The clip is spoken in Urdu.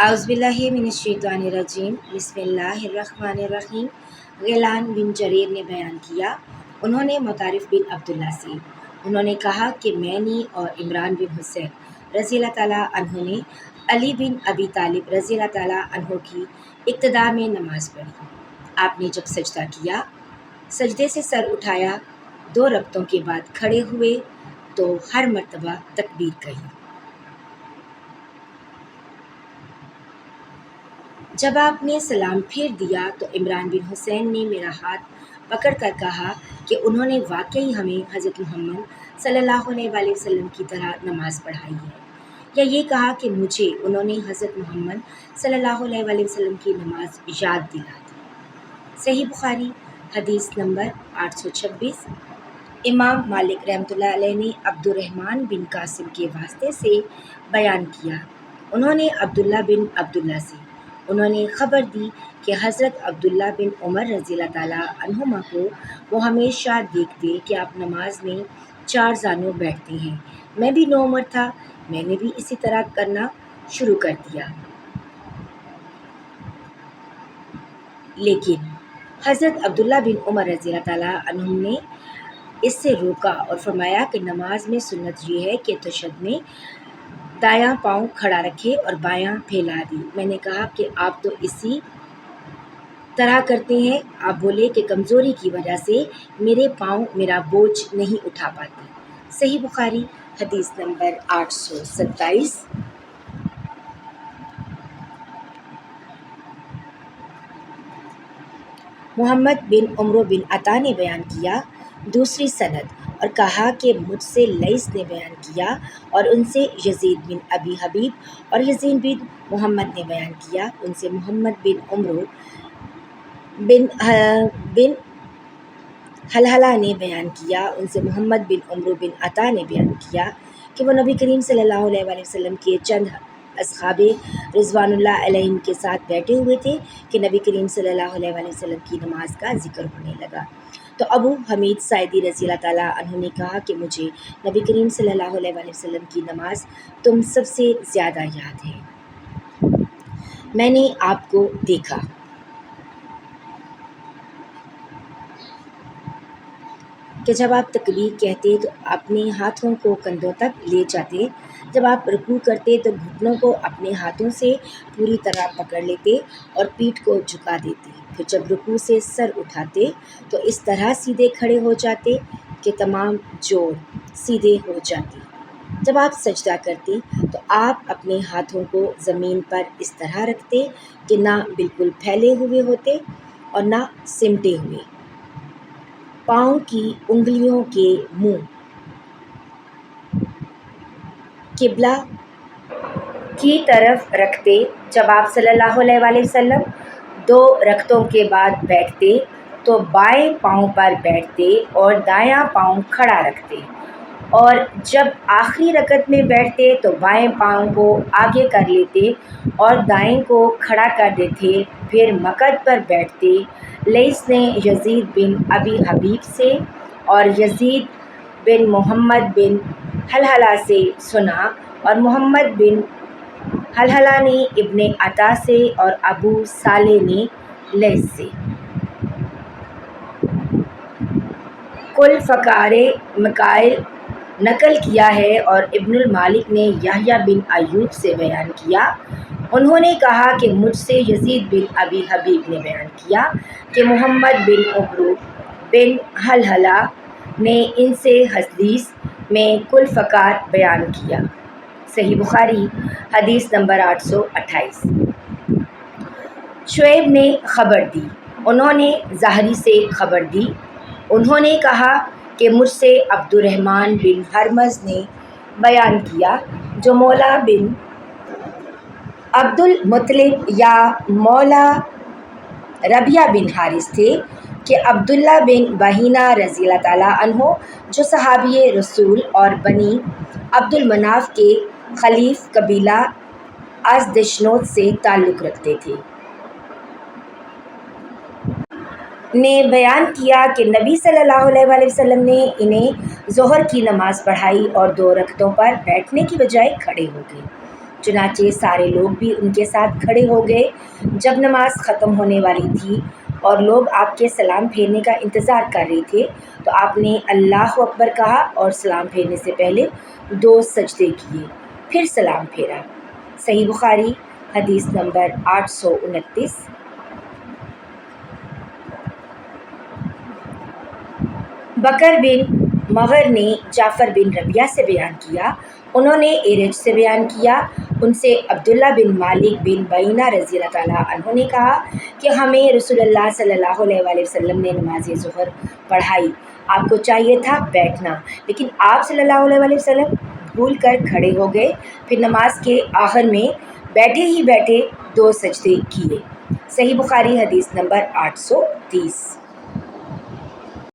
اعوذ باللہ من الشیطان الرجیم بسم اللہ الرحمن الرحیم۔ غیلان بن جریر نے بیان کیا، انہوں نے مطارف بن عبداللہ سے انہوں نے کہا کہ میں نے اور عمران بن حسین رضی اللہ تعالیٰ عنہ نے علی بن ابی طالب رضی اللہ تعالیٰ عنہ کی ابتدا میں نماز پڑھی۔ آپ نے جب سجدہ کیا، سجدے سے سر اٹھایا، 2 رکعتوں کے بعد کھڑے ہوئے تو ہر مرتبہ تکبیر کہی۔ جب آپ نے سلام پھیر دیا تو عمران بن حسین نے میرا ہاتھ پکڑ کر کہا کہ انہوں نے واقعی ہمیں حضرت محمد صلی اللہ علیہ وآلہ وسلم کی طرح نماز پڑھائی ہے، یا یہ کہا کہ مجھے انہوں نے حضرت محمد صلی اللہ علیہ وآلہ وسلم کی نماز یاد دلا دی۔ صحیح بخاری حدیث نمبر 826۔ امام مالک رحمۃ اللہ علیہ نے عبد الرحمن بن قاسم کے واسطے سے بیان کیا، انہوں نے عبداللہ بن عبداللہ سے انہوں نے خبر دی کہ حضرت عبداللہ بن عمر رضی اللہ تعالیٰ عنہما کو وہ ہمیشہ دیکھتے کہ آپ نماز میں 4 زانوں بیٹھتے ہیں۔ میں بھی نوعمر تھا، میں نے بھی اسی طرح کرنا شروع کر دیا، لیکن حضرت عبداللہ بن عمر رضی اللہ تعالیٰ عنہ نے اس سے روکا اور فرمایا کہ نماز میں سنت یہ ہے کہ تشہد میں دایاں پاؤں کھڑا رکھے اور بایاں پھیلا دی۔ میں نے کہا کہ آپ تو اسی طرح کرتے ہیں۔ آپ بولے کہ کمزوری کی وجہ سے میرے پاؤں میرا بوجھ نہیں اٹھا پاتے۔ صحیح بخاری حدیث نمبر 827۔ محمد بن عمرو بن عطا نے بیان کیا دوسری سند اور کہا کہ مجھ سے لیث نے بیان کیا اور ان سے یزید بن ابی حبیب اور یزید بن محمد نے بیان کیا، ان سے محمد بن عمرو بن حلحلہ نے بیان کیا، ان سے محمد بن عمرو بن عطا نے بیان کیا کہ وہ نبی کریم صلی اللہ علیہ وآلہ وسلم کے چند اصحاب رضوان اللہ علیہم کے ساتھ بیٹھے ہوئے تھے کہ نبی کریم صلی اللہ علیہ وآلہ وسلم کی نماز کا ذکر ہونے لگا تو ابو حمید ساعدی رضی اللہ تعالیٰ عنہ نے کہا کہ مجھے نبی کریم صلی اللہ علیہ وآلہ وسلم کی نماز تم سب سے زیادہ یاد ہے۔ میں نے آپ کو دیکھا کہ جب آپ تکبیر کہتے تو اپنے ہاتھوں کو کندھوں تک لے جاتے، جب آپ رکوع کرتے تو گھٹنوں کو اپنے ہاتھوں سے پوری طرح پکڑ لیتے اور پیٹھ کو جھکا دیتے، پھر جب رکوع سے سر اٹھاتے تو اس طرح سیدھے کھڑے ہو جاتے کہ تمام جوڑ سیدھے ہو جاتے۔ جب آپ سجدہ کرتے تو آپ اپنے ہاتھوں کو زمین پر اس طرح رکھتے کہ نہ بالکل پھیلے ہوئے ہوتے اور نہ سمٹے ہوئے، پاؤں کی انگلیوں کے منہ قبلہ کی طرف رکھتے۔ جب آپ صلی اللہ علیہ وآلہ وسلم 2 رکعتوں کے بعد بیٹھتے تو بائیں پاؤں پر بیٹھتے اور دایاں پاؤں کھڑا رکھتے، اور جب آخری رکعت میں بیٹھتے تو بائیں پاؤں کو آگے کر لیتے اور دائیں کو کھڑا کر دیتے، پھر مقعد پر بیٹھتے۔ لیث نے یزید بن ابی حبیب سے اور یزید بن محمد بن حلحلہ سے سنا، اور محمد بن حلحلہ نے ابن عطا سے اور ابو صالح نے لیث سے۔ کل فقار مکائل نقل کیا ہے اور ابن المالک نے یحییٰ بن ایوب سے بیان کیا، انہوں نے کہا کہ مجھ سے یزید بن ابی حبیب نے بیان کیا کہ محمد بن عمرو بن حلحلہ نے ان سے حدیث میں کل فقار بیان کیا۔ صحیح بخاری حدیث نمبر 828۔ شعیب نے خبر دی، انہوں نے زہری سے خبر دی، انہوں نے کہا کہ مجھ سے عبد الرحمن بن ہرمز نے بیان کیا جو مولا بن عبد المطلب یا مولا ربیعہ بن حارث تھے کہ عبداللہ بن بحینہ رضی اللہ تعالیٰ عنہ جو صحابی رسول اور بنی عبد المناف کے خلیف قبیلہ ازدشنوت سے تعلق رکھتے تھے، نے بیان کیا کہ نبی صلی اللہ علیہ وآلہ وسلم نے انہیں ظہر کی نماز پڑھائی اور 2 رکعتوں پر بیٹھنے کی بجائے کھڑے ہو گئے۔ چنانچہ سارے لوگ بھی ان کے ساتھ کھڑے ہو گئے۔ جب نماز ختم ہونے والی تھی اور لوگ آپ کے سلام پھیرنے کا انتظار کر رہے تھے تو آپ نے اللہ اکبر کہا اور سلام پھیرنے سے پہلے 2 سجدے کیے، پھر سلام پھیرا۔ صحیح بخاری حدیث نمبر 829۔ بکر بن مغر نے جعفر بن ربیعہ سے بیان کیا، انہوں نے ایرج سے بیان کیا، ان سے عبداللہ بن مالک بن بحینہ رضی اللہ تعالیٰ عنہ نے کہا کہ ہمیں رسول اللہ صلی اللہ علیہ وآلہ وسلم نے نماز ظہر پڑھائی، آپ کو چاہیے تھا بیٹھنا، لیکن آپ صلی اللہ علیہ وآلہ وسلم بھول کر کھڑے ہو گئے، پھر نماز کے آخر میں بیٹھے ہی بیٹھے 2 سجدے کیے۔ صحیح بخاری حدیث نمبر 830۔